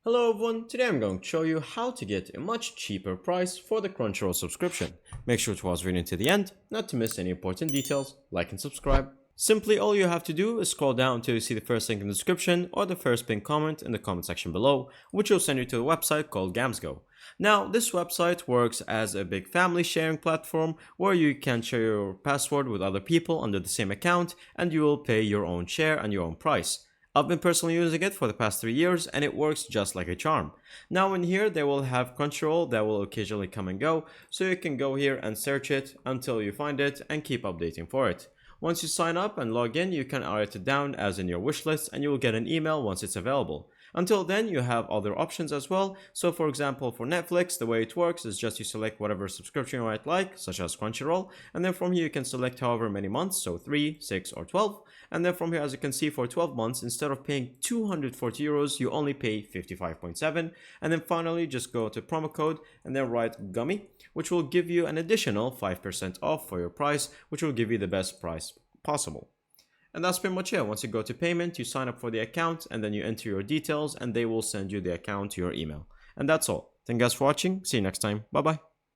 Hello everyone, today I'm going to show you how to get a much cheaper price for the Crunchyroll subscription. Make sure to watch the video to the end, not to miss any important details, like and subscribe. Simply all you have to do is scroll down until you see the first link in the description or the first pinned comment in the comment section below, which will send you to a website called Gamsgo. Now this website works as a big family sharing platform where you can share your password with other people under the same account and you will pay your own share and your own price. I've been personally using it for the past 3 years and it works just like a charm. Now in here they will have Crunchyroll that will occasionally come and go, so you can go here and search it until you find it and keep updating for it. Once you sign up and log in, you can write it down as in your wish list and you will get an email once it's available. Until then, you have other options as well. So for example, for Netflix, the way it works is just you select whatever subscription you might like, such as Crunchyroll, and then from here you can select however many months, so 3, 6 or 12. And then from here, as you can see, for 12 months, instead of paying 240 euros, you only pay 55.7. And then finally, just go to promo code and then write Gummy, which will give you an additional 5% off for your price, which will give you the best price possible. And that's pretty much it. Once you go to payment, you sign up for the account and then you enter your details and they will send you the account to your email. And that's all. Thank you guys for watching. See you next time. Bye bye.